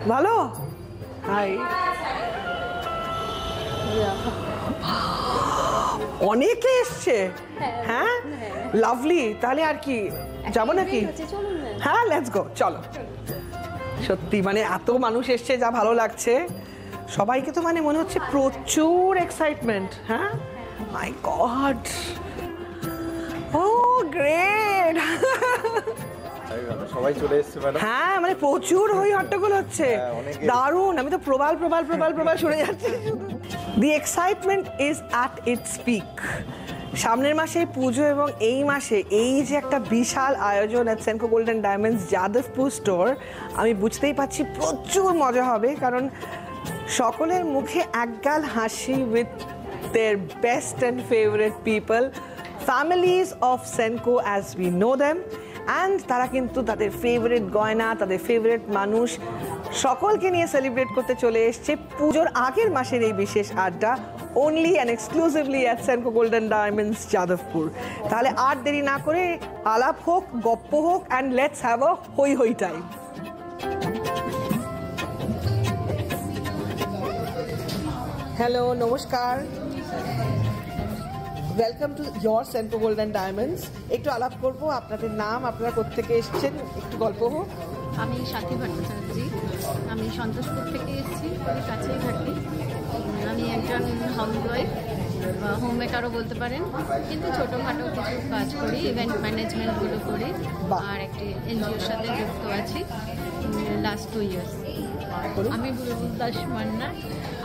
ভালো? হাই। অনেকে এসছে। হ্যাঁ, লাভলি। তাহলে আর কি যাবো নাকি? হ্যাঁ, লেটস গো, চলো। সত্যি মানে এত মানুষ এসছে, যা ভালো লাগছে সবাইকে। তো মানে মনে হচ্ছে প্রচুর এক্সাইটমেন্ট। হ্যাঁ, মাই গড, ও গ্রেট। সবাই চলে এসেছে ম্যাডাম। হ্যাঁ, মানে প্রচুর হই হট্টগোল হচ্ছে, দারুণ। আমি তো প্রবাল প্রবাল প্রবাল প্রবাল শুনে যাচ্ছি। The excitement is at its peak. সামনের মাসে পুজো এবং এই মাসে এই যে একটা বিশাল আয়োজন at Senco golden diamonds Jadavpur store, আমি বুঝতেই পারছি প্রচুর মজা হবে। কারণ সকলের মুখে একগাল হাসি with their best and favourite people, families of Senco as we know them. And তারা কিন্তু তাদের ফেভারিট গয়না, তাদের ফেভারিট মানুষ সকলকে নিয়ে সেলিব্রেট করতে চলে এসছে পুজোর আগের মাসের এই বিশেষ আড্ডা, only and exclusively at Senco golden diamonds Jadavpur. তাহলে আর দেরি না করে আলাপ হোক, গপ্প হোক, অ্যান্ড লেটস হ্যাভ আ হই হই টাইম। হ্যালো, নমস্কার, welcome to your Senco golden diamonds. একটু আলাপ করবো, আপনাদের নাম, আপনারা কোত্থেকে এসছেন, একটু গল্প হোক। আমি সাথী ভট্টাচার্য, আমি সন্তোষপুর থেকে এসেছি, খুবই কাছেই থাকি। আমি একজন হাউসওয়াইফ, হোম মেকারও বলতে পারেন, কিন্তু ছোটোখাটো কিছু কাজ করি, ইভেন্ট ম্যানেজমেন্টগুলো করি, আর একটি এনজিওর সাথে যুক্ত আছি লাস্ট 2 ইয়ার্স। আমি বুলবুল দাস মান্না,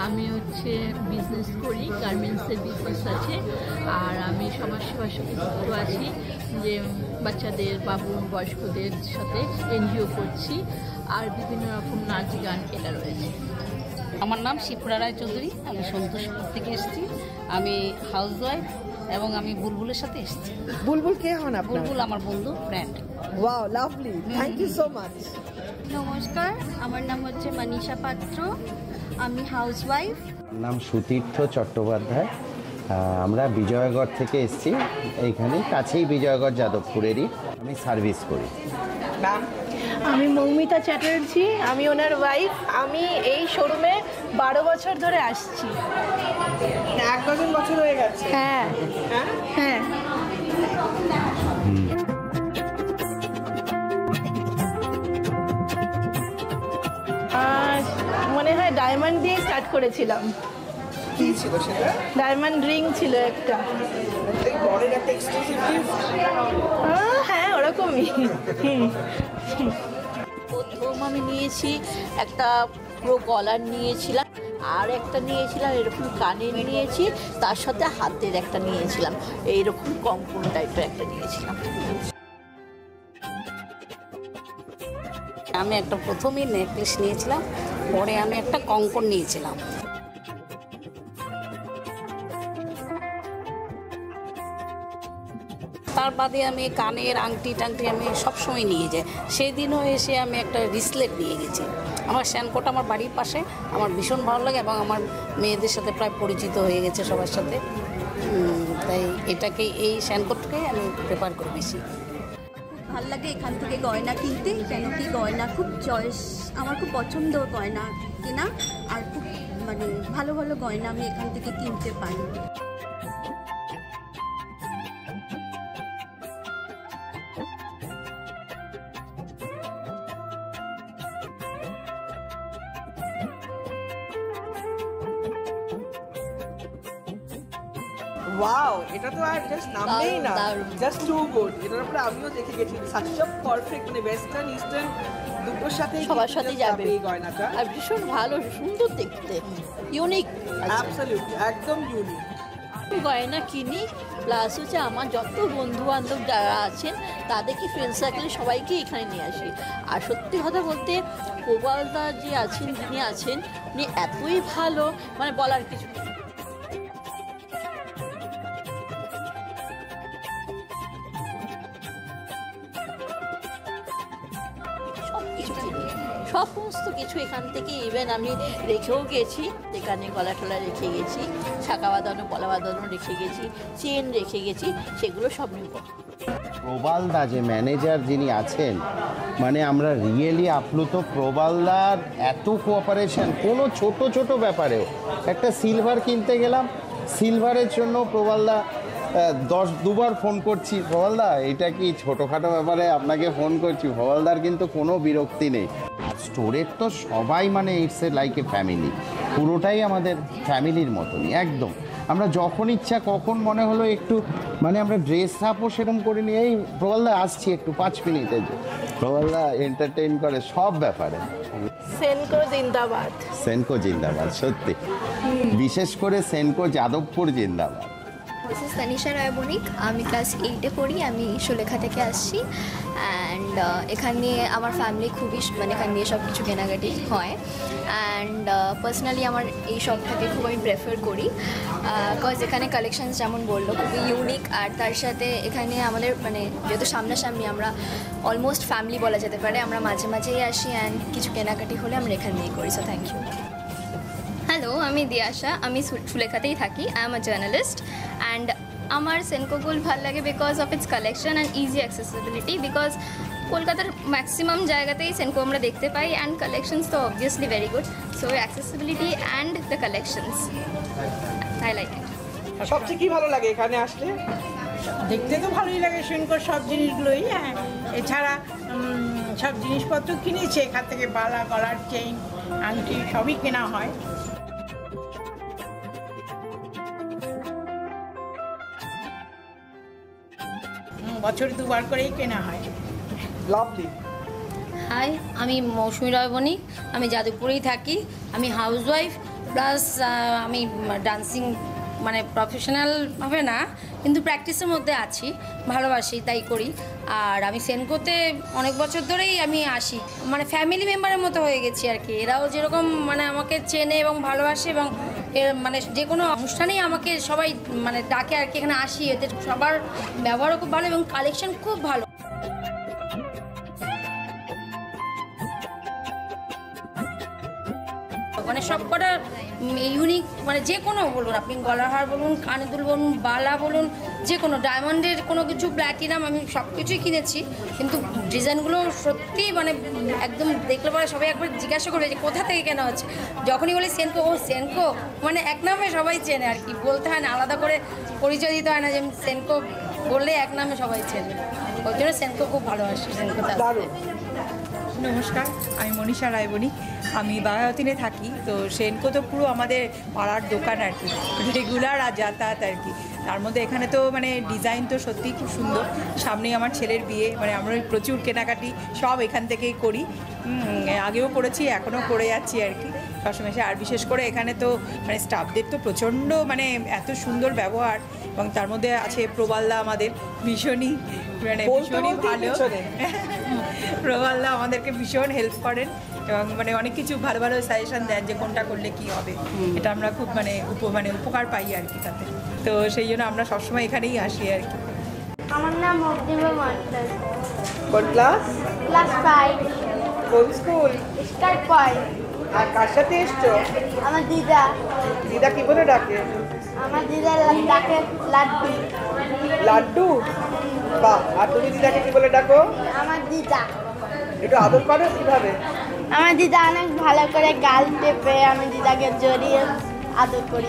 আমি হচ্ছে বিজনেস করি, গার্মেন্টসের বিজনেস আছে, আর আমি সমাজসেবার সাথে যুক্ত আছি, যে বাচ্চাদের, বাবু, বয়স্কদের সাথে এনজিও করছি, আর বিভিন্ন রকম নাচ গান এটা রয়েছে। আমার নাম শিপ্রা রায় চৌধুরী, আমি সন্তোষপুর থেকে এসেছি, আমি হাউসওয়াইফ এবং আমি বুলবুলের সাথে এসেছি। বুলবুল কে হন আপনার? বুলবুল আমার বন্ধু, friend. Wow, lovely, thank you so much. নমস্কার, আমার নাম হচ্ছে মনীষা পাত্র, আমি হাউসওয়াইফ। নাম সুতীর্থ চট্টোপাধ্যায়, আমরা বিজয়গড় থেকে এসেছি, এইখানে কাছেই বিজয়গড় যাদবপুরেরই। আমি সার্ভিস করি। আমি মৌমিতা চ্যাটার্জি, আমি ওনার ওয়াইফ। আমি এই শোরুমে 12 বছর ধরে আসছি। 1 ডজন বছর হয়ে গেছে। হ্যাঁ হ্যাঁ। মনে হয় ডায়মন্ড দিয়ে স্টার্ট করেছিলাম। কি ছিল সেটা? ডায়মন্ড রিং ছিল একটা। বড়ের একটা এক্সক্লুসিভ গিফট। হ্যাঁ, ওরকমই। প্রথম আমি নিয়েছি একটা পুরো গলার নিয়েছিলাম, আর একটা নিয়েছিলাম এরকম কানের নিয়েছি, তার সাথে হাতের একটা নিয়েছিলাম, এইরকম কঙ্কন টাইপের একটা নিয়েছিলাম। আমি একটা প্রথমেই নেকলেস নিয়েছিলাম, পরে আমি একটা কঙ্কন নিয়েছিলাম। তার বাদে আমি কানের আংটি টাংটি আমি সবসময় নিয়ে যাই। সেই দিনও এসে আমি একটা রিসলেট নিয়ে গেছি। আমার সেনকোটা আমার বাড়ির পাশে, আমার ভীষণ ভালো লাগে এবং আমার মেয়েদের সাথে প্রায় পরিচিত হয়ে গেছে সবার সাথে, তাই এটাকে, এই সেনকোটকে আমি প্রেফার করি বেশি। ভালো লাগে এখান থেকে গয়না কিনতে, কেন কি গয়না খুব চয়েস, আমার খুব পছন্দ গয়না কেনা, আর খুব মানে ভালো ভালো গয়না আমি এখান থেকে কিনতে পারি। ওয়াও, এটা তো আর জাস্ট নামবেই না, জাস্ট টু গুড। এটার উপরে আমিও দেখে গেছি, সাচ আ পারফেক্ট, মানে ওয়েস্টার্ন ইস্টার্ন দুটোর সাথে সবার সাথে যাবে এই গয়নাটা। আর ভীষণ ভালো, সুন্দর দেখতে, ইউনিক, অ্যাবসলিউটলি একদম ইউনিক। গয়না কিনি, প্লাস হচ্ছে আমার যত বন্ধু বান্ধব যারা আছেন তাদেরকে ফ্রেন্ড সার্কেলে সবাইকে এখানে নিয়ে আসি। আর সত্যি কথা বলতে গোপালদা যে আছেন, যিনি আছেন, উনি এতই ভালো, মানে বলার কিছু নেই। সব সমস্ত কিছু এখান থেকে ইভেন আমি রেখেও গেছি, এখানে গলা টলা রেখে গেছি, শাঁখা বাঁধানো গলা বাঁধানো রেখে গেছি, চেন রেখে গেছি, সেগুলো সব নিব। প্রবালদা যে ম্যানেজার যিনি আছেন, মানে আমরা রিয়েলি আপ্লুত। প্রবালদার এত কোঅপারেশন কোনো ছোট ছোট ব্যাপারেও। একটা সিলভার কিনতে গেলাম, সিলভারের জন্য প্রবালদা 2বার ফোন করছি, প্রবালদা এটা কি ছোটোখাটো ব্যাপারে আপনাকে ফোন করছি। প্রবালদার কিন্তু কোনো বিরক্তি নেই। স্টোরের তো সবাই মানে it's a like a family, পুরোটাই আমাদের ফ্যামিলির মতনই একদম। আমরা যখন ইচ্ছা কখন মনে হলো একটু মানে আমরা ড্রেস আপও সেরকম করে নিয়ে এই প্রবালদা আসছি একটু 5 মিনিটের জন্য, প্রবালদা এন্টারটেইন করে সব ব্যাপারে। সেনকো জিন্দাবাদ। সেনকো জিন্দাবাদ, সত্যি বিশেষ করে সেনকো যাদবপুর জিন্দাবাদ। দিস ইজ তানিশা রায় বণিক, আমি ক্লাস 8-এ পড়ি, আমি সুলেখা থেকে আসছি। অ্যান্ড এখানে আমার ফ্যামিলি খুবই মানে এখান দিয়ে সব কিছু কেনাকাটি হয়। অ্যান্ড পার্সোনালি আমার এই শপটাকে খুব আমি প্রেফার করি, বিকজ এখানে কালেকশানস যেমন বললো খুবই ইউনিক। আর তার সাথে এখানে আমাদের মানে যেহেতু সামনাসামনি আমরা অলমোস্ট ফ্যামিলি বলা যেতে পারে, আমরা মাঝে মাঝেই আসি অ্যান্ড কিছু কেনাকাটি হলে আমরা এখান দিয়েই করি। So thank you. হ্যালো, আমি দিয়াশা, আমি সুলেখাতেই থাকি। I am a journalist and আমার সেনকো গোল্ড ভালো লাগে because of its collection and easy accessibility. Because কলকাতার ম্যাক্সিমাম জায়গাতেই সেনকো আমরা দেখতে পাই অ্যান্ড কালেকশনস তো obviously very good. So accessibility and the collections I like it. সবচেয়ে কি ভালো লাগে এখানে আসলে? দেখতে তো ভালোই লাগে সেনকোর সব জিনিসগুলোই। হ্যাঁ, এছাড়া সব জিনিসপত্র কিনেছে এখান থেকে, বালা, গলার চেইন, আংটি সবই কেনা হয়। বছর 2বার করেই কেনা হয়। লাভলি। হাই, আমি মৌসুমী রায় বণিক, আমি যাদবপুরেই থাকি। আমি হাউসওয়াইফ প্লাস আমি ডান্সিং মানে প্রফেশনালভাবে না, কিন্তু প্র্যাকটিসের মধ্যে আছি, ভালোবাসি তাই করি। আর আমি সেনকোতে অনেক বছর ধরেই আমি আসি, মানে ফ্যামিলি মেম্বারের মতো হয়ে গেছি আর কি। এরাও যেরকম মানে আমাকে চেনে এবং ভালোবাসে এবং মানে যে কোনো অনুষ্ঠানেই আমাকে সবাই মানে ডাকে আর কি, এখানে আসি। এতে সবার ব্যবহারও খুব ভালো এবং কালেকশন খুব ভালো। মানে সব কটা ইউনিক, মানে যে কোনো বলুন আপনি, গলার হার বলুন, কানে দুল বলুন, বালা বলুন, যে কোনো ডায়মন্ডের কোনো কিছু, প্ল্যাটিনাম, আমি সব কিছুই কিনেছি। কিন্তু ডিজাইনগুলো সত্যি মানে একদম দেখলে পরে সবাই একবার জিজ্ঞাসা করবে যে কোথা থেকে কেনা হচ্ছে। যখনই বলি সেনকো, ও সেনকো, মানে এক নামে সবাই চেনে আর কি, বলতে হয় না, আলাদা করে পরিচয় দিতে হয় না, যে সেনকো বললে এক নামে সবাই চেনে। ওই জন্য সেনকো খুব ভালোবাসি। সেনকো নমস্কার, আমি মনীষা রায় বণিক, আমি বাঘাযতীনে থাকি। তো সেনকো তো পুরো আমাদের পাড়ার দোকান আর কি, রেগুলার আর যাতায়াত আর কি। তার মধ্যে এখানে তো মানে ডিজাইন তো সত্যিই খুব সুন্দর। সামনেই আমার ছেলের বিয়ে, মানে আমরা প্রচুর কেনাকাটি সব এখান থেকেই করি। আগেও করেছি, এখনও করে যাচ্ছি আর কি সবসময়। আর বিশেষ করে এখানে তো মানে স্টাফদের তো প্রচণ্ড মানে এত সুন্দর ব্যবহার, এবং তার মধ্যে আছে প্রবালদা আমাদের ভীষণই মানে ভীষণই ভালো। প্রবালদা আমাদেরকে ভীষণ হেল্প করেন এবং মানে অনেক কিছু ভালো ভালো সাজেশন দেন যে কোনটা করলে কি হবে। এটা আমরা খুব মানে উপকার পাই আর কি তাতে। তো সেই জন্য আমরা সবসময় এখানেই আসি আর কি। আমার নাম অগ্নিমা মাস্টার। কোন ক্লাস? ক্লাস 5। কোন স্কুল? Start point. আর কার সাথে এসছো? আমার দিদা। দিদা কি বলে ডাকে? আমার দিদা ডাকে লাড্ডু। লাড্ডু? বাহ। আর তুমি দিদাকে কি বলে ডাকো? আমার দিদা। একটু আদর করো কিভাবে? আমার দিদা অনেক ভালো করে গাল টেপে আমি দিদাকে জড়িয়ে আদর করি।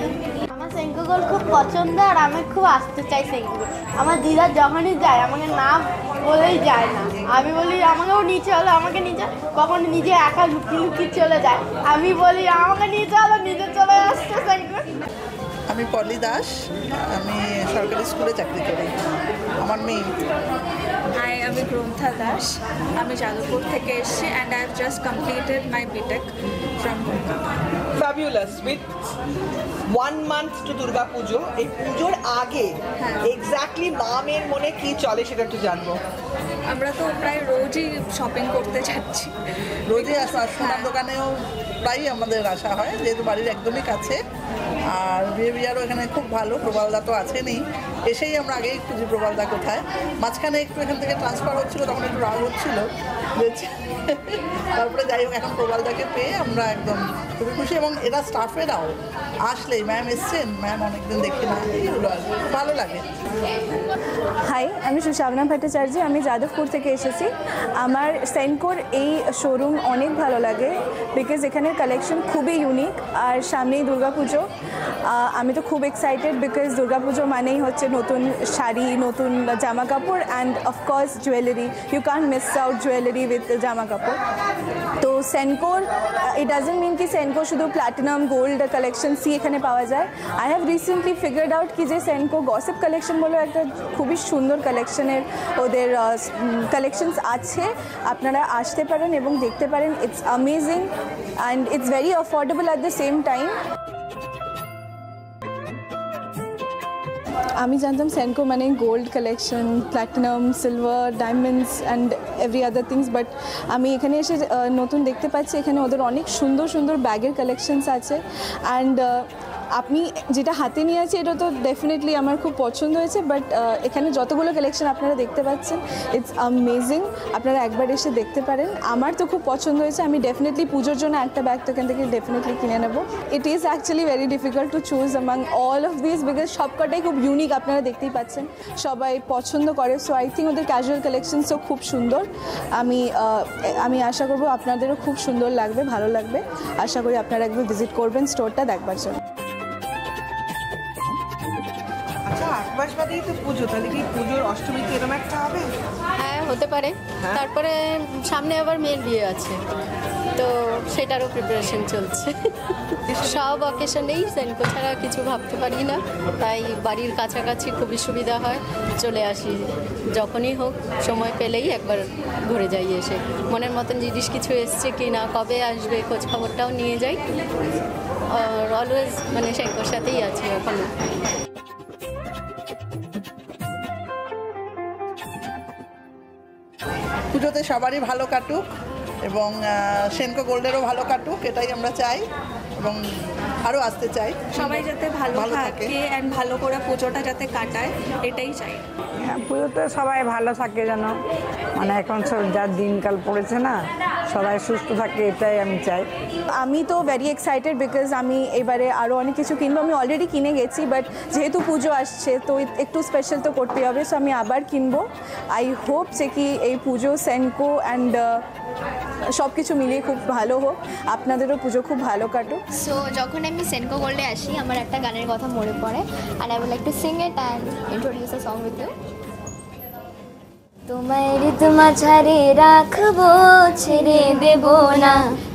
আমার সেনকো গোল্ড খুব পছন্দ আর আমি খুব আসতে চাই সেনকো গোল্ড। আমার দিদা যখনই যায় আমাকে না বলেই যায় না, আমি বলি আমাকেও নিয়ে চলো, আমাকে নিয়ে চলো। কখন নিজে একা লুকিয়ে লুকিয়ে চলে যায়, আমি বলি আমাকে নিয়ে চলো, নিজে চলে আসছে সেনকো। আমি পলি দাস, আমি সরকারি স্কুলে চাকরি করি। আমার মেয়ে। হাই, আমি গ্রন্থা দাস, আমি যাদবপুর থেকে এসেছি and I have just completed my BTech from Kolkata. Fabulous. With 1 month to Durga Puja, এই পুজোর আগে এক্স্যাক্টলি মামের মনে কি চলে সেটা একটু জানবো। আমরা তো প্রায় রোজই শপিং করতে যাচ্ছি, রোজই আসা। সোনার দোকানেও প্রায়ই আমাদের আসা হয়, যেহেতু বাড়ির একদমই কাছে। আর বিহেভিয়ারও এখানে খুব ভালো। প্রবালদা তো আছেনই, এসেই আমরা আগেই খুঁজি প্রবালদা কোথায়। মাঝখানে একটু এখান থেকে ট্রান্সফার হচ্ছিলো, তখন একটু রাগ হচ্ছিলো, তারপরে যাই হোক এখন প্রবালদাকে পেয়ে আমরা একদম খুবই খুশি। এবং এরা স্টাফেরাও আসলেই ম্যাম এসছেন, ম্যাম অনেকদিন দেখি না, এইগুলো আর খুব ভালো লাগে। হাই, আমি সুশাবনা ভট্টাচার্য, আমি যাদবপুর থেকে এসেছি। আমার সেনকোর এই শোরুম অনেক ভালো লাগে বিকজ এখানের কালেকশন খুবই ইউনিক। আর সামনেই দুর্গাপুজো, আমি তো খুব এক্সাইটেড বিকজ দুর্গাপুজো মানেই হচ্ছে নতুন শাড়ি, নতুন জামা কাপড় and of course jewellery. You can't miss out jewellery with জামা কাপড়। তো সেনকোর, ইট ডাজন্ট মিন কি সেনকো শুধু প্ল্যাটিনাম গোল্ড কালেকশনসই এখানে পাওয়া যায়। I have recently figured out কি যে সেনকো গসিপ কালেকশন বলে একটা খুবই সুন্দর কালেকশনের ওদের কালেকশনস আছে, আপনারা আসতে পারেন এবং দেখতে পারেন। It's amazing and it's very affordable at the same time. আমি জানতাম সেনকো মানে gold collection, platinum, silver, diamonds and every other things, but আমি এখানে এসে নতুন দেখতে পাচ্ছি এখানে ওদের অনেক সুন্দর সুন্দর ব্যাগের কালেকশনস আছে। অ্যান্ড আপনি যেটা হাতে নিয়ে আছে এটা তো ডেফিনেটলি আমার খুব পছন্দ হয়েছে, বাট এখানে যতগুলো কালেকশন আপনারা দেখতে পাচ্ছেন ইটস অ্যামেজিং। আপনারা একবার এসে দেখতে পারেন। আমার তো খুব পছন্দ হয়েছে, আমি ডেফিনেটলি পুজোর জন্য একটা ব্যাগ তো এখান থেকে ডেফিনেটলি কিনে নেব। It is actually very difficult to choose among all of this because সবকটাই খুব ইউনিক, আপনারা দেখতেই পাচ্ছেন, সবাই পছন্দ করে। সো আই থিঙ্ক ওদের ক্যাজুয়াল কালেকশনসও খুব সুন্দর। আমি আশা করবো আপনাদেরও খুব সুন্দর লাগবে, ভালো লাগবে। আশা করি আপনারা একবার ভিজিট করবেন স্টোরটা দেখবার জন্য। আচ্ছা, 8 মাস বাদেই তো পুজো, তাহলে কি পুজোর অষ্টমীতে এরকম একটা হবে? হ্যাঁ, হতে পারে। তারপরে সামনে আবার মেয়ের বিয়ে আছে, তো সেটারও প্রিপারেশন চলছে। সব অকেশনেই সেনকো ছাড়া কিছু ভাবতে পারি না, তাই বাড়ির কাছাকাছি খুবই সুবিধা হয়, চলে আসি যখনই হোক, সময় পেলেই একবার ঘুরে যাই। এসে মনের মতন জিনিস কিছু এসছে কি না, কবে আসবে, খোঁজ খবরটাও নিয়ে যাই। আর অলওয়েজ মানে সেনকোর সাথেই আছি এখনও। পুজোতে সবারই ভালো কাটুক এবং সেনকো গোল্ডেরও ভালো কাটুক, এটাই আমরা চাই এবং আরও আসতে চাই। সবাই যাতে ভালো থাকে অ্যান্ড ভালো করে পুজোটা যাতে কাটায়, এটাই চাই। হ্যাঁ, পুজোতে সবাই ভালো থাকে যেন, মানে এখন সব যা দিনকাল পড়েছে না, সবাই সুস্থ থাকে, এটাই আমি চাই। আমি তো ভেরি এক্সাইটেড বিকজ আমি এবারে আরও অনেক কিছু কিনবো। আমি অলরেডি কিনে গেছি, বাট যেহেতু পুজো আসছে তো একটু স্পেশাল তো করতে হবে, সো আমি আবার কিনবো। আই হোপ যে কি এই পুজো সেনকো অ্যান্ড সব কিছু মিলিয়ে খুব ভালো হোক, আপনাদেরও পুজো খুব ভালো কাটুক। সো যখন আমি সেনকো গোল্ডে আসি আমার একটা গানের কথা মনে পড়ে, and I would like to sing it and introduce a song with you. তোমায় ঋতুমা ছাড়ে রাখবো, ছেড়ে দেব না,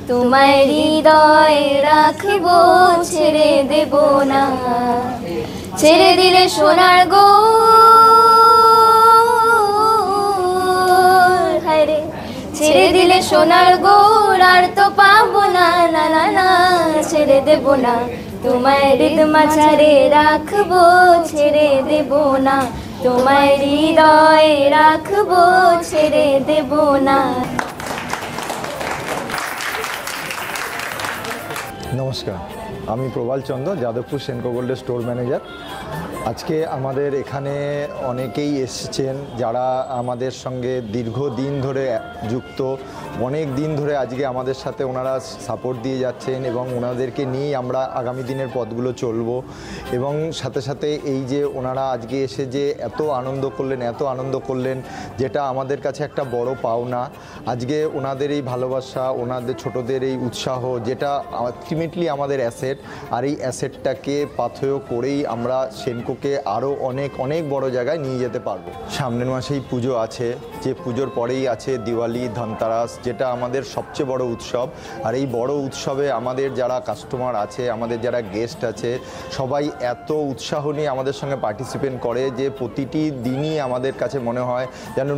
তোমায় হৃদয়ে রাখবো, ছেড়ে দেব না, ছেড়ে দিলে সোনার গৌর, হায় রে, ছেড়ে দিলে সোনার গৌর আর তো পাবো না, না না না, ছেড়ে দেব না, তোমায় ঋতুমা ছাড়ে রাখবো, ছেড়ে দেব না, তোমায় হৃদয়ে রাখবো, ছেড়ে দেব না। নমস্কার, আমি প্রবাল চন্দ্র, যাদবপুর সেনকো গোল্ডের স্টোর ম্যানেজার। আজকে আমাদের এখানে অনেকেই এসেছেন যারা আমাদের সঙ্গে দীর্ঘদিন ধরে যুক্ত, অনেক দিন ধরে আজকে আমাদের সাথে ওনারা সাপোর্ট দিয়ে যাচ্ছেন এবং ওনাদেরকে নিয়েই আমরা আগামী দিনের পথগুলো চলব। এবং সাথে সাথে এই যে ওনারা আজকে এসে যে এত আনন্দ করলেন, যেটা আমাদের কাছে একটা বড় পাওনা। আজকে ওনাদের এই ভালোবাসা, ওনাদের ছোটদের এই উৎসাহ, যেটা আলটিমেটলি আমাদের অ্যাসেট, আর এই অ্যাসেটটাকে পাথেয় করেই আমরা সেনকোকে আরও অনেক বড় জায়গায় নিয়ে যেতে পারবো। সামনের মাসেই পুজো আছে, যে পুজোর পরেই আছে দিওয়ালি, ধনতেরাস, যেটা আমাদের সবচেয়ে বড় উৎসব। আর এই বড় উৎসবে আমাদের যারা কাস্টমার আছে, আমাদের যারা গেস্ট আছে, সবাই এত উৎসাহ নিয়ে আমাদের সঙ্গে পার্টিসিপেট করে যে প্রতিটি দিনই আমাদের কাছে মনে হয় যেন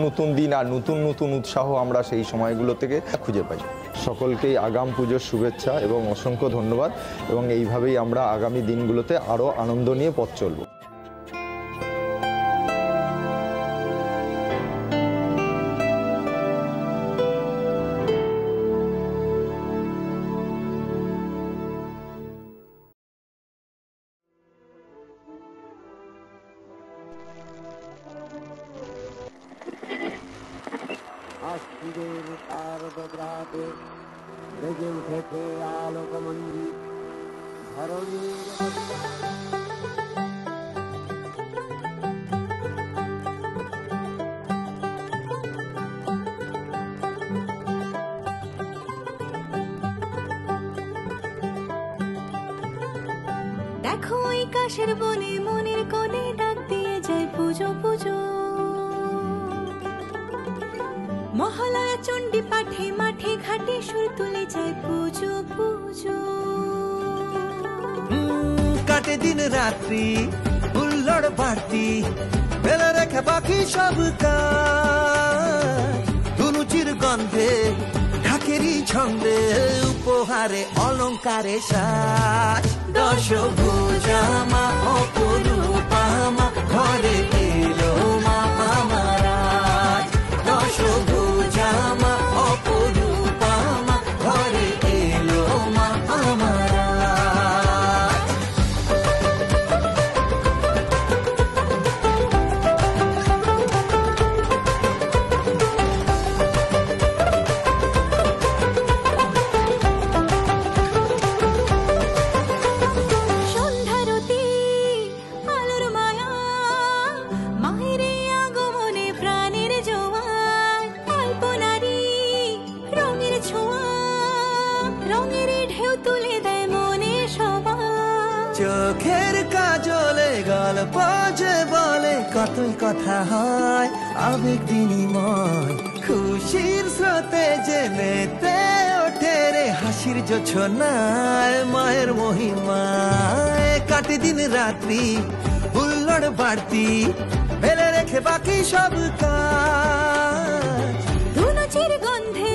নতুন দিন আর নতুন উৎসাহ আমরা সেই সময়গুলো থেকে খুঁজে পাই। সকলকেই আগাম পুজোর শুভেচ্ছা এবং অসংখ্য ধন্যবাদ, এবং এইভাবেই আমরা আগামী দিনগুলোতে আরও আনন্দ নিয়ে পথ চলব। শিবের তারকাতে বেজে উঠেছে আলোকমঞ্জি ধরণীর দেখো ওই কাশের বনে মনের কোণে ডাক দিয়ে যায় পুজো পুজো, মহালয়া চণ্ডী পাঠে মাঠে ঘাটে সুর তুলে যায় পুজো পুজো। কাটে দিন রাত্রি হুল্লোড় বাড়তি ফেলে রেখে বাকি সব কাজ, ধুনুচির গন্ধে ঢাকেরই ছন্দে উপহারে অলংকারে সাজ। দশভুজা মা অপরূপা মা ঘরে এলো মা আমার আজ, দশভুজা মা অপরূপা মা ঘরে এলো মা আমার আজ। সন্ধ্যারতি আলোর মায়া মায়ের আগমনে প্রাণের জোয়ার, আলপনারি রঙের ছোঁয়া রঙের ঢেউ তুলে দেয় মনে সবার। চোখের কাজলে গল্প যে বলে কতই কথা হয় আবেগ বিনিময়, খুশির স্রোতে যে মেতে ওঠে রে হাসির জোছনায় মায়ের মহিমায়। কাটে দিন রাত্রি হুল্লোড় বাড়তি ফেলে রেখে বাকি সব কাজ, ধুনুচির গন্ধে